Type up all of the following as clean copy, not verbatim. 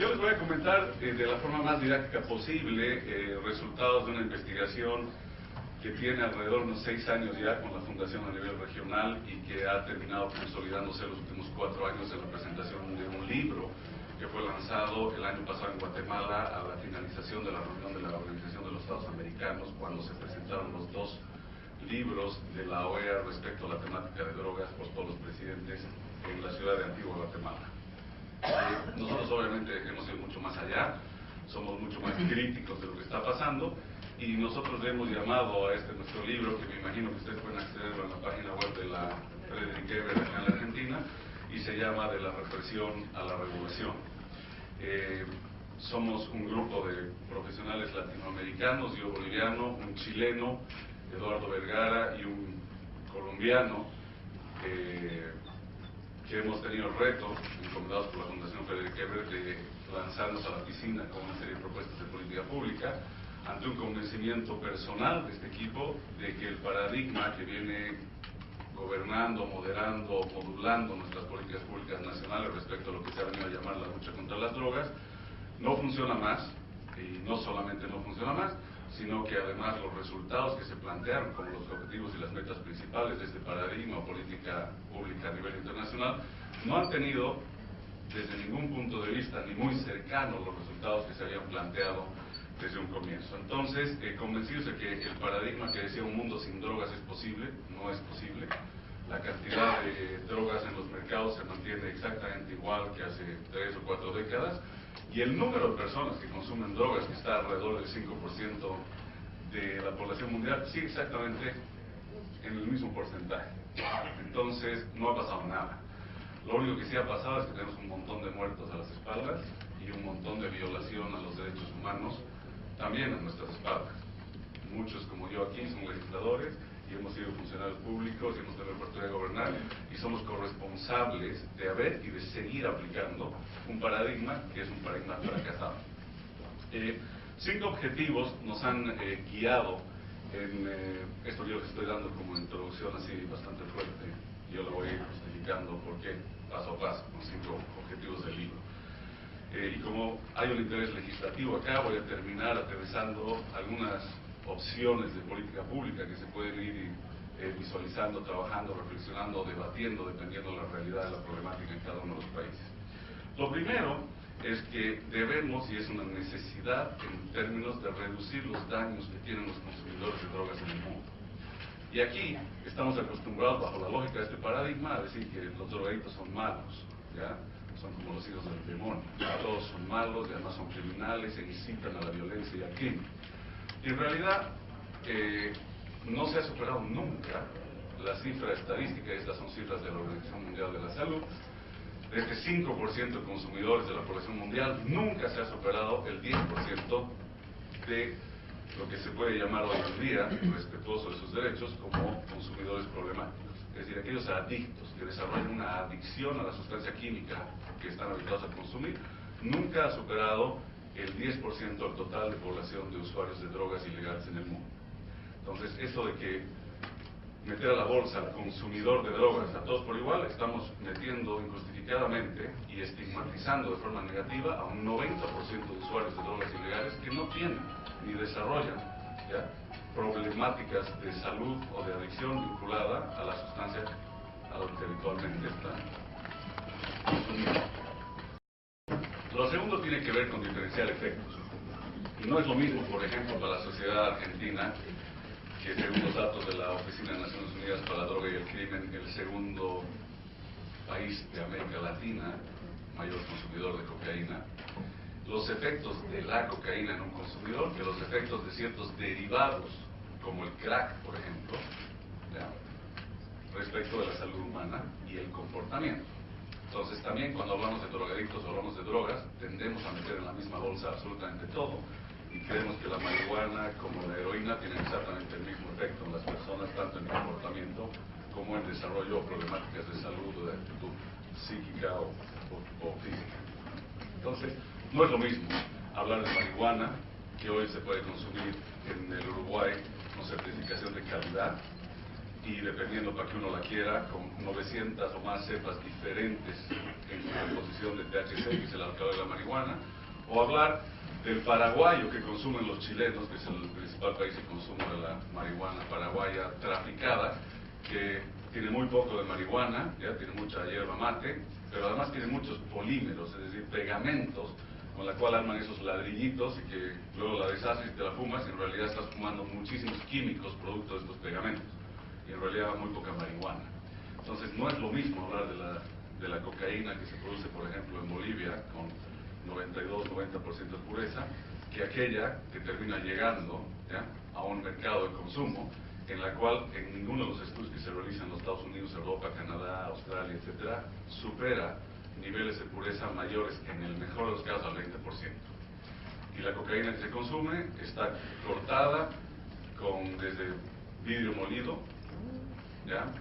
Yo les voy a comentar de la forma más didáctica posible resultados de una investigación que tiene alrededor de unos 6 años ya con la Fundación a nivel regional y que ha terminado consolidándose los últimos 4 años en la presentación de un libro que fue lanzado el año pasado en Guatemala a la finalización de la reunión de la Organización de los Estados Americanos, cuando se presentaron los 2 libros de la OEA respecto a la temática de drogas por todos los presidentes en la ciudad de Antigua Guatemala. Nosotros obviamente hemos ido mucho más allá, somos mucho más críticos de lo que está pasando y nosotros le hemos llamado a nuestro libro, que me imagino que ustedes pueden acceder a la página web de la Frederick Ebert en la Argentina, y se llama De la represión a la regulación. Somos un grupo de profesionales latinoamericanos, yo boliviano, un chileno, Eduardo Vergara, y un colombiano, que hemos tenido el reto, encomendados por la Fundación Frederick Ebert, de lanzarnos a la piscina con una serie de propuestas de política pública, ante un convencimiento personal de este equipo de que el paradigma que viene gobernando, moderando, modulando nuestras políticas públicas nacionales respecto a lo que se ha venido a llamar la lucha contra las drogas, no funciona más, y no solamente no funciona más, sino que además los resultados que se plantearon como los objetivos y las metas principales de este paradigma o política pública a nivel internacional no han tenido desde ningún punto de vista ni muy cercano los resultados que se habían planteado desde un comienzo. Entonces, convencidos de que el paradigma que decía un mundo sin drogas es posible, no es posible. La cantidad de drogas en los mercados se mantiene exactamente igual que hace 3 o 4 décadas, y el número de personas que consumen drogas, que está alrededor del 5% de la población mundial, sigue exactamente en el mismo porcentaje. Entonces, no ha pasado nada. Lo único que sí ha pasado es que tenemos un montón de muertos a las espaldas y un montón de violación a los derechos humanos también a nuestras espaldas. Muchos, como yo aquí, son legisladores y hemos sido funcionarios públicos y hemos tenido la oportunidad de gobernar y somos corresponsables de haber y de seguir aplicando un paradigma que es un paradigma fracasado. 5 objetivos nos han guiado en esto que yo les estoy dando como introducción así bastante fuerte. Yo lo voy a ir justificando por qué, paso a paso, con 5 objetivos del libro. Y como hay un interés legislativo acá, voy a terminar aterrizando algunas opciones de política pública que se pueden ir visualizando, trabajando, reflexionando, debatiendo, dependiendo de la realidad de la problemática en cada uno de los países. Lo primero es que debemos, y es una necesidad en términos de reducir los daños que tienen los consumidores de drogas en el mundo. Y aquí estamos acostumbrados, bajo la lógica de este paradigma, a decir que los drogadictos son malos, ¿ya? Son como los hijos del demonio, todos son malos y además son criminales e incitan a la violencia y al crimen. Y en realidad no se ha superado nunca la cifra estadística, estas son cifras de la Organización Mundial de la Salud, de este 5% de consumidores de la población mundial, nunca se ha superado el 10% de lo que se puede llamar hoy en día, respetuoso de sus derechos, como consumidores problemáticos. Es decir, aquellos adictos que desarrollan una adicción a la sustancia química que están habituados a consumir, nunca ha superado el 10% del total de población de usuarios de drogas ilegales en el mundo. Entonces, eso de que meter a la bolsa al consumidor de drogas a todos por igual, estamos metiendo injustificadamente y estigmatizando de forma negativa a un 90% de usuarios de drogas ilegales que no tienen ni desarrollan, ¿ya?, problemáticas de salud o de adicción vinculada a la sustancia a la que habitualmente están consumiendo. Lo segundo tiene que ver con diferenciar efectos. Y no es lo mismo, por ejemplo, para la sociedad argentina, que según los datos de la Oficina de Naciones Unidas para la Droga y el Crimen, el segundo país de América Latina mayor consumidor de cocaína, los efectos de la cocaína en un consumidor, que los efectos de ciertos derivados, como el crack, por ejemplo, ¿ya?, respecto de la salud humana y el comportamiento. Entonces, también cuando hablamos de drogadictos o hablamos de drogas, tendemos a meter en la misma bolsa absolutamente todo, y creemos que la marihuana como la heroína tienen exactamente el mismo efecto en las personas, tanto en comportamiento como en desarrollo o problemáticas de salud o de actitud psíquica o física. Entonces, no es lo mismo hablar de marihuana, que hoy se puede consumir en el Uruguay con certificación de calidad, y dependiendo para que uno la quiera, con 900 o más cepas diferentes en su composición de THC, que es el alcaloide de la marihuana, o hablar del paraguayo que consumen los chilenos, que es el principal país de consumo de la marihuana paraguaya traficada, que tiene muy poco de marihuana, ya tiene mucha hierba mate, pero además tiene muchos polímeros, es decir, pegamentos, con la cual arman esos ladrillitos y que luego la deshaces y te la fumas, y en realidad estás fumando muchísimos químicos producto de estos pegamentos, y en realidad muy poca marihuana. Entonces no es lo mismo hablar de la cocaína que se produce, por ejemplo, en Bolivia, con 92-90% de pureza, que aquella que termina llegando, ¿ya?, a un mercado de consumo, en la cual en ninguno de los estudios que se realizan en los Estados Unidos, Europa, Canadá, Australia, etcétera, supera niveles de pureza mayores, en el mejor de los casos, al 20%. Y la cocaína que se consume está cortada desde vidrio molido, ¿ya?,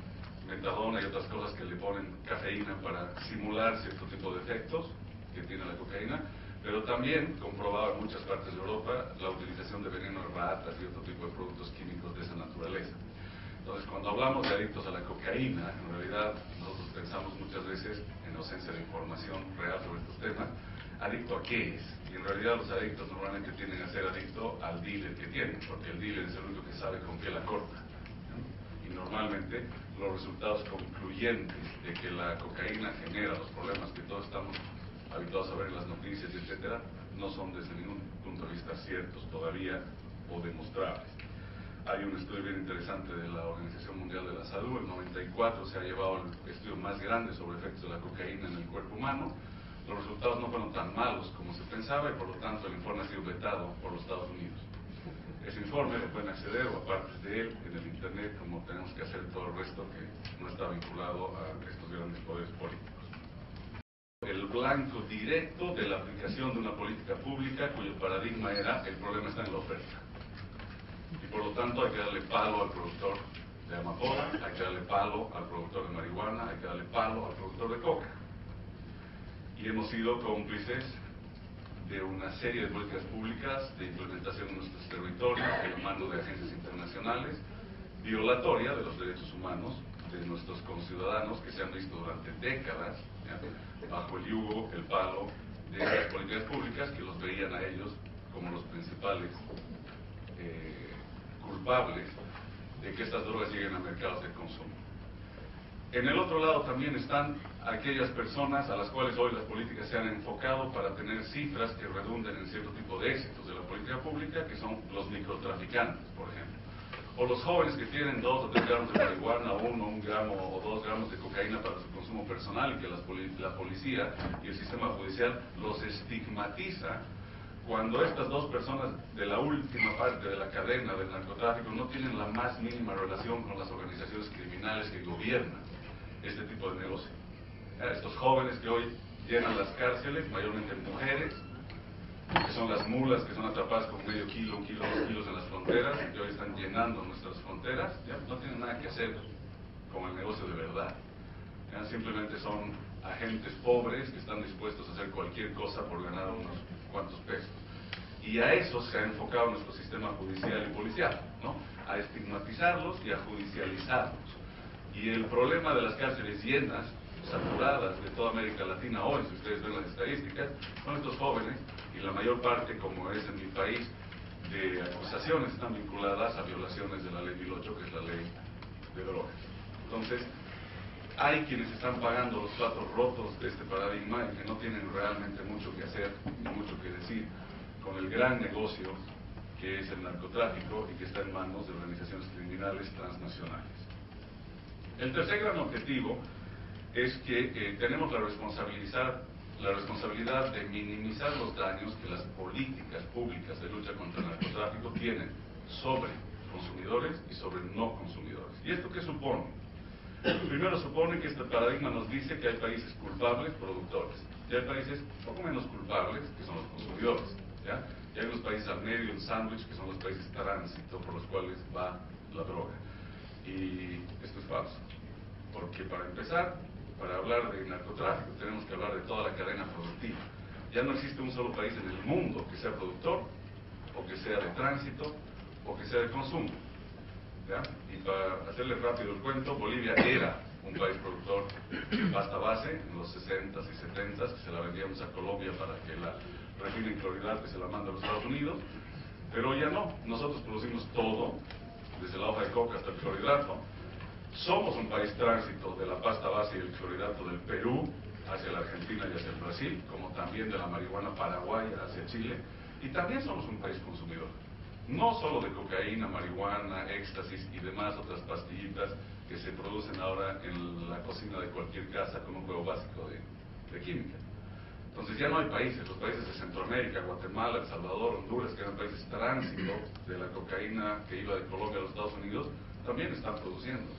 metadona y otras cosas que le ponen cafeína para simular cierto tipo de efectos que tiene la cocaína, pero también comprobado en muchas partes de Europa la utilización de veneno de ratas y otro tipo de productos químicos de esa naturaleza. Entonces, cuando hablamos de adictos a la cocaína, en realidad nosotros pensamos muchas veces, en ausencia de información real sobre estos temas, ¿adicto a qué es? Y en realidad los adictos normalmente tienden a ser adicto al dealer que tienen, porque el dealer es el único que sabe con qué la corta, ¿no? Y normalmente los resultados concluyentes de que la cocaína genera los problemas que todos estamos habituados a ver en las noticias, etcétera, no son desde ningún punto de vista ciertos todavía o demostrables. Hay un estudio bien interesante de la Organización Mundial de la Salud. En 94 se ha llevado el estudio más grande sobre efectos de la cocaína en el cuerpo humano. Los resultados no fueron tan malos como se pensaba y por lo tanto el informe ha sido vetado por los Estados Unidos. Ese informe lo pueden acceder o a partes de él en el internet, como tenemos que hacer todo el resto que no está vinculado a estos grandes poderes políticos. El blanco directo de la aplicación de una política pública cuyo paradigma era: el problema está en la oferta. Y por lo tanto hay que darle palo al productor de amapola, hay que darle palo al productor de marihuana, hay que darle palo al productor de coca. Y hemos sido cómplices de una serie de políticas públicas de implementación en nuestros territorios, de la mano de agencias internacionales, violatoria de los derechos humanos de nuestros conciudadanos, que se han visto durante décadas, ¿ya?, bajo el yugo, el palo de las políticas públicas que los veían a ellos como los principales culpables de que estas drogas lleguen a mercados de consumo. En el otro lado también están aquellas personas a las cuales hoy las políticas se han enfocado para tener cifras que redunden en cierto tipo de éxitos de la política pública, que son los microtraficantes, por ejemplo. O los jóvenes que tienen 2 o 3 gramos de marihuana, o 1 gramo o 2 gramos de cocaína para su consumo personal, y que la policía y el sistema judicial los estigmatiza, cuando estas dos personas de la última parte de la cadena del narcotráfico no tienen la más mínima relación con las organizaciones criminales que gobiernan este tipo de negocio. Estos jóvenes que hoy llenan las cárceles, mayormente mujeres, que son las mulas que son atrapadas con medio kilo, 1 kilo, 2 kilos en las fronteras, y que hoy están llenando nuestras fronteras, ¿ya?, no tienen nada que hacer con el negocio de verdad. ¿Ya? Simplemente son agentes pobres que están dispuestos a hacer cualquier cosa por ganar unos cuantos pesos. Y a eso se ha enfocado nuestro sistema judicial y policial, ¿no?, a estigmatizarlos y a judicializarlos. Y el problema de las cárceles llenas, saturadas de toda América Latina hoy, si ustedes ven las estadísticas, son estos jóvenes, y la mayor parte, como es en mi país, de acusaciones están vinculadas a violaciones de la ley 1008, que es la ley de drogas. Entonces, hay quienes están pagando los platos rotos de este paradigma y que no tienen realmente mucho que hacer y mucho que decir con el gran negocio que es el narcotráfico y que está en manos de organizaciones criminales transnacionales. El tercer gran objetivo es que tenemos la responsabilidad de minimizar los daños que las políticas públicas de lucha contra el narcotráfico tienen sobre consumidores y sobre no consumidores. ¿Y esto qué supone? Primero supone que este paradigma nos dice que hay países culpables, productores, y hay países poco menos culpables, que son los consumidores, ¿ya? Y hay unos países al medio, un sándwich, que son los países tránsito por los cuales va la droga. Y esto es falso, porque para empezar, para hablar de narcotráfico tenemos que hablar de toda la cadena productiva. Ya no existe un solo país en el mundo que sea productor, o que sea de tránsito, o que sea de consumo. ¿ya? Y para hacerles rápido el cuento, Bolivia era un país productor de pasta base en los 60s y 70s, que se la vendíamos a Colombia para que la refine en clorhidrato y se la manda a los Estados Unidos, pero ya no. Nosotros producimos todo, desde la hoja de coca hasta el clorhidrato. Somos un país tránsito de la pasta base y el clorhidrato del Perú hacia la Argentina y hacia el Brasil, como también de la marihuana paraguaya hacia Chile, y también somos un país consumidor. No solo de cocaína, marihuana, éxtasis y demás otras pastillitas que se producen ahora en la cocina de cualquier casa con un juego básico de química. Entonces ya no hay países, los países de Centroamérica, Guatemala, El Salvador, Honduras, que eran países tránsito de la cocaína que iba de Colombia a los Estados Unidos, también están produciendo.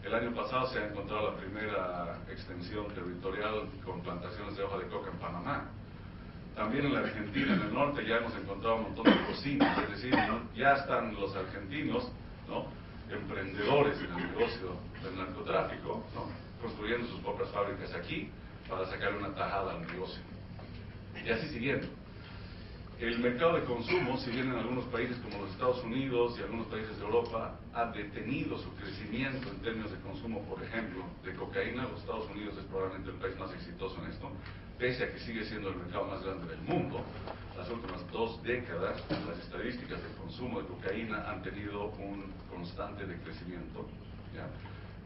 El año pasado se ha encontrado la primera extensión territorial con plantaciones de hoja de coca en Panamá. También en la Argentina, en el norte, ya hemos encontrado un montón de cocinas, es decir, ya están los argentinos, ¿no?, emprendedores en el negocio del narcotráfico, ¿no?, construyendo sus propias fábricas aquí para sacarle una tajada al negocio. Y así siguiendo. El mercado de consumo, si bien en algunos países como los Estados Unidos y algunos países de Europa ha detenido su crecimiento en términos de consumo, por ejemplo, de cocaína, los Estados Unidos es probablemente el país más exitoso en esto, pese a que sigue siendo el mercado más grande del mundo. Las últimas 2 décadas, las estadísticas de consumo de cocaína han tenido un constante decrecimiento, ¿ya?,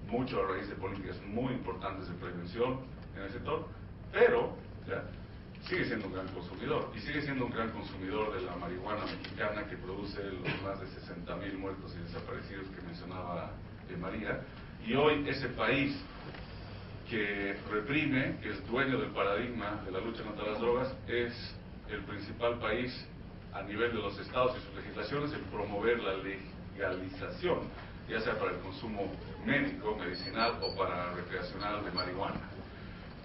mucho a raíz de políticas muy importantes de prevención en el sector, pero ¿ya?, sigue siendo un gran consumidor, y sigue siendo un gran consumidor de la marihuana mexicana, que produce los más de 60,000 muertos y desaparecidos que mencionaba María. Y hoy ese país que reprime, que es dueño del paradigma de la lucha contra las drogas, es el principal país a nivel de los estados y sus legislaciones en promover la legalización, ya sea para el consumo médico, medicinal o para recreacional de marihuana.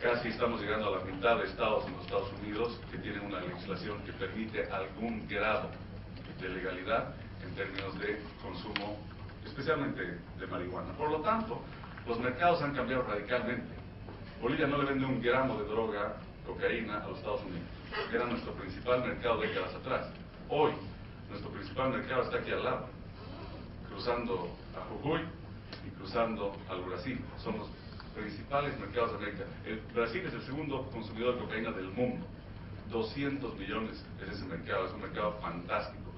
Casi estamos llegando a la mitad de estados en los Estados Unidos que tienen una legislación que permite algún grado de legalidad en términos de consumo, especialmente de marihuana. Por lo tanto, los mercados han cambiado radicalmente. Bolivia no le vende un gramo de droga, cocaína, a los Estados Unidos. Era nuestro principal mercado décadas atrás. Hoy, nuestro principal mercado está aquí al lado, cruzando a Jujuy y cruzando al Brasil. Son los principales mercados de América. El Brasil es el segundo consumidor de cocaína del mundo. 200 millones es ese mercado, es un mercado fantástico.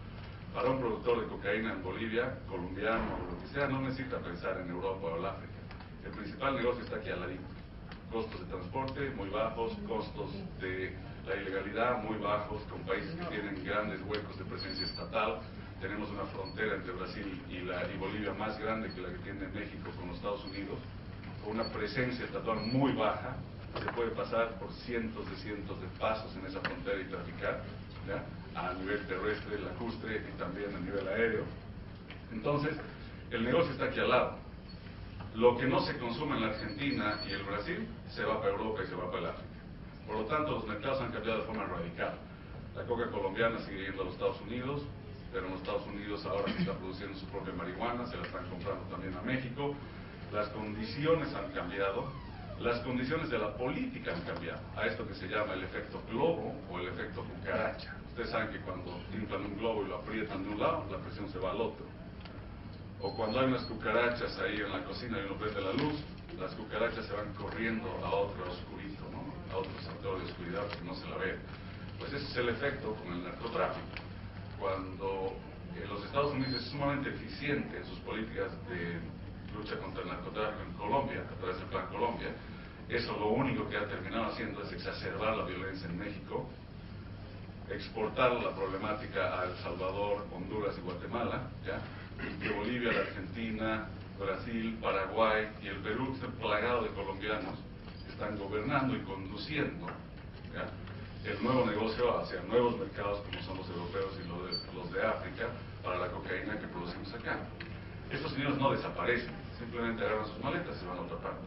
Para un productor de cocaína en Bolivia, colombiano o lo que sea, no necesita pensar en Europa o el África. El principal negocio está aquí al ladito. Costos de transporte muy bajos, costos de la ilegalidad muy bajos, con países que tienen grandes huecos de presencia estatal. Tenemos una frontera entre Brasil y Bolivia más grande que la que tiene México con los Estados Unidos, con una presencia estatal muy baja. Se puede pasar por cientos de pasos en esa frontera y traficar, ¿ya?, a nivel terrestre, lacustre y también a nivel aéreo. Entonces, el negocio está aquí al lado. Lo que no se consume en la Argentina y el Brasil se va para Europa y se va para el África. Por lo tanto, los mercados han cambiado de forma radical. La coca colombiana sigue yendo a los Estados Unidos, pero en los Estados Unidos ahora se está produciendo su propia marihuana, se la están comprando también a México. Las condiciones han cambiado, las condiciones de la política han cambiado, a esto que se llama el efecto globo o el efecto cucaracha. Ustedes saben que cuando inflan un globo y lo aprietan de un lado, la presión se va al otro. O cuando hay unas cucarachas ahí en la cocina y uno prende la luz, las cucarachas se van corriendo a otro oscurito, ¿no?, a otro sector de oscuridad que no se la ve. Pues ese es el efecto con el narcotráfico. Cuando los Estados Unidos es sumamente eficiente en sus políticas de lucha contra el narcotráfico en Colombia, a través del Plan Colombia, eso lo único que ha terminado haciendo es exacerbar la violencia en México, exportar la problemática a El Salvador, Honduras y Guatemala, ¿ya?, que Bolivia, la Argentina, Brasil, Paraguay y el Perú están plagados de colombianos que están gobernando y conduciendo, ¿ya?, el nuevo negocio hacia nuevos mercados como son los europeos y los de África para la cocaína que producimos acá. Estos señores no desaparecen, simplemente agarran sus maletas y se van a otra parte.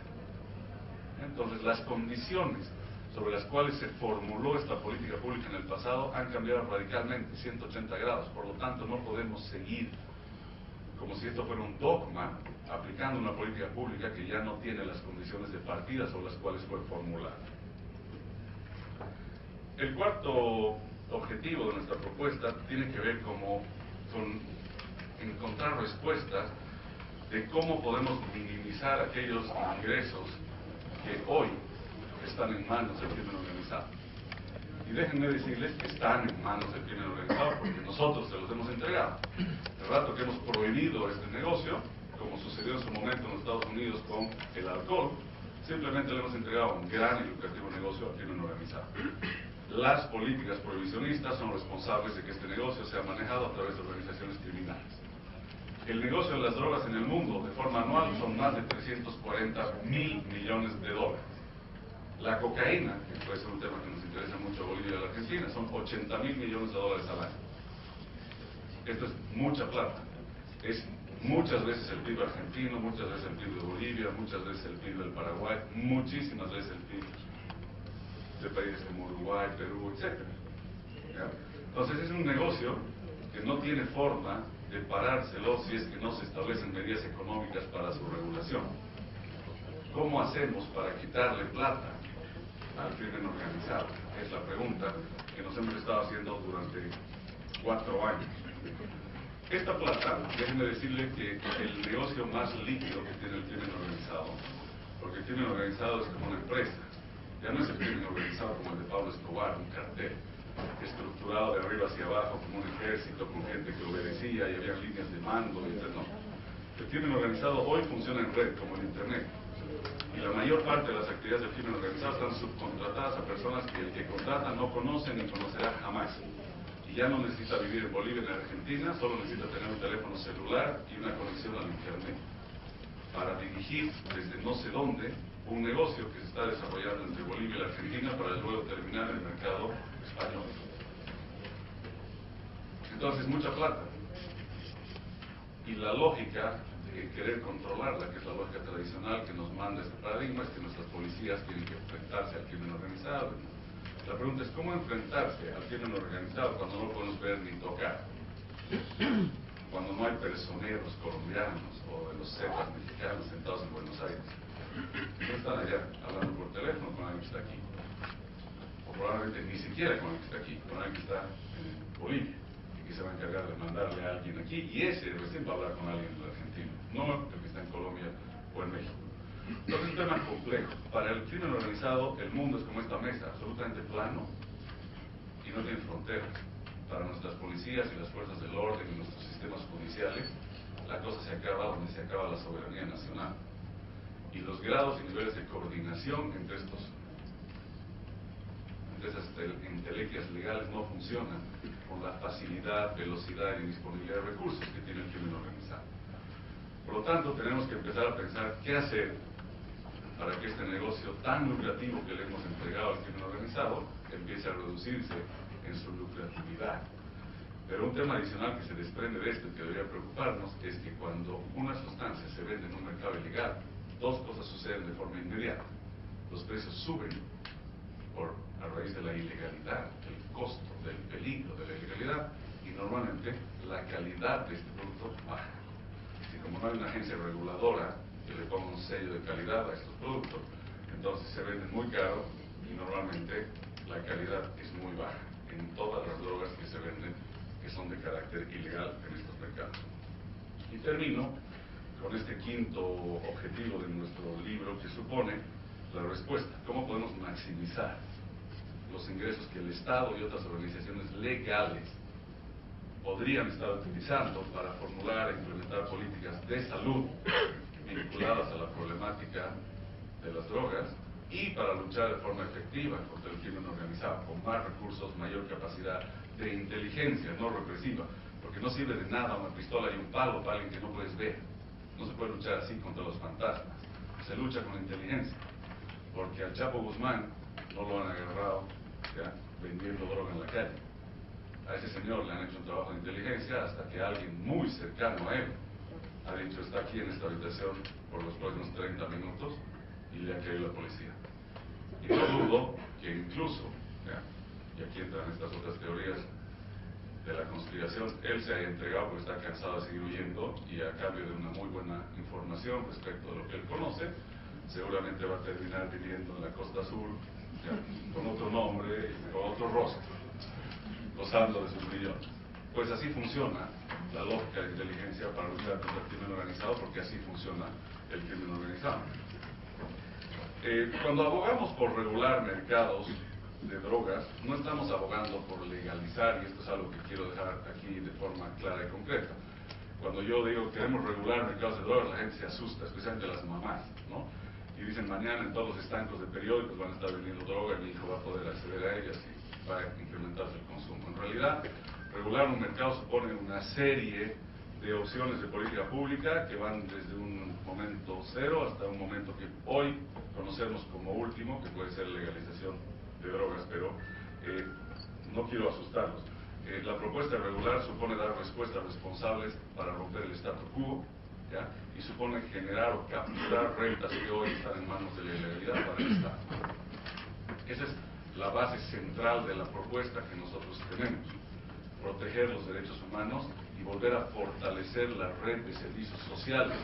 Entonces, las condiciones sobre las cuales se formuló esta política pública en el pasado han cambiado radicalmente, 180 grados. Por lo tanto, no podemos seguir como si esto fuera un dogma, aplicando una política pública que ya no tiene las condiciones de partida sobre las cuales fue formulada. El cuarto objetivo de nuestra propuesta tiene que ver con encontrar respuestas de cómo podemos minimizar aquellos ingresos que hoy están en manos del crimen organizado. Y déjenme decirles que están en manos del crimen organizado porque nosotros se los hemos entregado. El rato que hemos prohibido este negocio, como sucedió en su momento en los Estados Unidos con el alcohol, simplemente le hemos entregado un gran y lucrativo negocio al crimen organizado. Las políticas prohibicionistas son responsables de que este negocio sea manejado a través de organizaciones criminales. El negocio de las drogas en el mundo, de forma anual, son más de 340.000 millones de dólares. La cocaína, que puede ser un tema que nos interesa mucho a Bolivia y a la Argentina, son 80.000 millones de dólares al año. Esto es mucha plata. Es muchas veces el PIB argentino, muchas veces el PIB de Bolivia, muchas veces el PIB del Paraguay, muchísimas veces el PIB de países como Uruguay, Perú, etc. Entonces es un negocio que no tiene forma de parárselo si es que no se establecen medidas económicas para su regulación. ¿Cómo hacemos para quitarle plata al crimen organizado? Es la pregunta que nos hemos estado haciendo durante 4 años. Esta plata, déjenme decirle que el negocio más líquido que tiene el crimen organizado, porque el crimen organizado es como una empresa, ya no es el crimen organizado como el de Pablo Escobar, un cartel, estructurado de arriba hacia abajo como un ejército con gente que obedecía y había líneas de mando, y no. El crimen organizado hoy funciona en red, como el internet. Y la mayor parte de las actividades del crimen organizado están subcontratadas a personas que el que contrata no conoce ni conocerá jamás. Y ya no necesita vivir en Bolivia ni en Argentina, solo necesita tener un teléfono celular y una conexión al internet para dirigir desde no sé dónde un negocio que se está desarrollando entre Bolivia y la Argentina para luego terminar en el mercado español. Entonces, mucha plata. Y la lógica de querer controlarla, que es la lógica tradicional que nos manda este paradigma, es que nuestras policías tienen que enfrentarse al crimen organizado. La pregunta es, ¿cómo enfrentarse al crimen organizado cuando no lo podemos ver ni tocar? Cuando no hay personeros colombianos o de los cepas mexicanos sentados en Buenos Aires. No están allá hablando por teléfono con alguien que está aquí. O probablemente ni siquiera con alguien que está aquí, con alguien que está en Bolivia y que se va a encargar de mandarle a alguien aquí y ese recién va a hablar con alguien en la Argentina, no el que está en Colombia o en México. Entonces es un tema complejo. Para el crimen organizado el mundo es como esta mesa, absolutamente plano y no tiene fronteras. Para nuestras policías y las fuerzas del orden y nuestros sistemas judiciales, la cosa se acaba donde se acaba la soberanía nacional. Y los grados y niveles de coordinación entre esas entelequias legales no funcionan con la facilidad, velocidad y disponibilidad de recursos que tiene el crimen organizado. Por lo tanto, tenemos que empezar a pensar qué hacer para que este negocio tan lucrativo que le hemos entregado al crimen organizado empiece a reducirse en su lucratividad. Pero un tema adicional que se desprende de esto y que debería preocuparnos es que cuando una sustancia se vende en un mercado ilegal, dos cosas suceden de forma inmediata. Los precios suben a raíz de la ilegalidad, del costo, del peligro de la ilegalidad, y normalmente la calidad de este producto baja. Y como no hay una agencia reguladora que le ponga un sello de calidad a estos productos, entonces se venden muy caro y normalmente la calidad es muy baja en todas las drogas que se venden que son de carácter ilegal en estos mercados. Y termino con este quinto objetivo de nuestro libro, que supone la respuesta. ¿Cómo podemos maximizar los ingresos que el Estado y otras organizaciones legales podrían estar utilizando para formular e implementar políticas de salud vinculadas a la problemática de las drogas y para luchar de forma efectiva contra el crimen organizado, con más recursos, mayor capacidad de inteligencia, no represiva, porque no sirve de nada una pistola y un palo para alguien que no puedes ver. No se puede luchar así contra los fantasmas, se lucha con inteligencia, porque al Chapo Guzmán no lo han agarrado ya vendiendo droga en la calle. A ese señor le han hecho un trabajo de inteligencia hasta que alguien muy cercano a él ha dicho, está aquí en esta habitación por los próximos 30 minutos, y le ha caído la policía. Y no dudo que incluso, y aquí entran estas otras teorías de la conspiración, él se haya entregado porque está cansado de seguir huyendo y a cambio de una muy buena información respecto de lo que él conoce, seguramente va a terminar viviendo en la Costa Azul, con otro nombre y con otro rostro, gozando de sus millones. Pues así funciona la lógica de inteligencia para luchar contra el crimen organizado, porque así funciona el crimen organizado. Cuando abogamos por regular mercados de drogas, no estamos abogando por legalizar, y esto es algo que quiero dejar aquí de forma clara y concreta. Cuando yo digo que queremos regular mercados de drogas, la gente se asusta, especialmente las mamás, ¿no? Y dicen, mañana en todos los estancos de periódicos van a estar vendiendo droga y mi hijo va a poder acceder a ellas y va a incrementarse el consumo. En realidad, regular un mercado supone una serie de opciones de política pública que van desde un momento cero hasta un momento que hoy conocemos como último, que puede ser legalización de drogas, pero no quiero asustarlos. La propuesta regular supone dar respuestas responsables para romper el statu quo, ¿ya? Y supone generar o capturar rentas que hoy están en manos de la ilegalidad para el Estado. Esa es la base central de la propuesta que nosotros tenemos: proteger los derechos humanos y volver a fortalecer la red de servicios sociales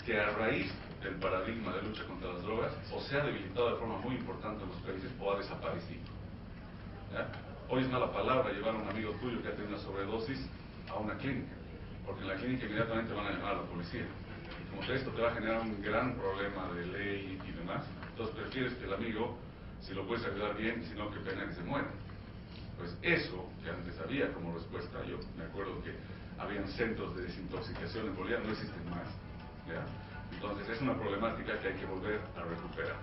que, a raíz del paradigma de lucha contra las drogas, o se ha debilitado de forma muy importante en los países o ha desaparecido, ¿ya? Hoy es mala palabra llevar a un amigo tuyo que ha tenido una sobredosis a una clínica, porque en la clínica inmediatamente van a llamar a la policía. Y como que esto te va a generar un gran problema de ley y demás, entonces prefieres que el amigo, si lo puedes ayudar bien, si no, qué pena que se muera. Pues eso, que antes había como respuesta, yo me acuerdo que habían centros de desintoxicación en Bolivia, no existen más, ¿ya? Entonces es una problemática que hay que volver a recuperar.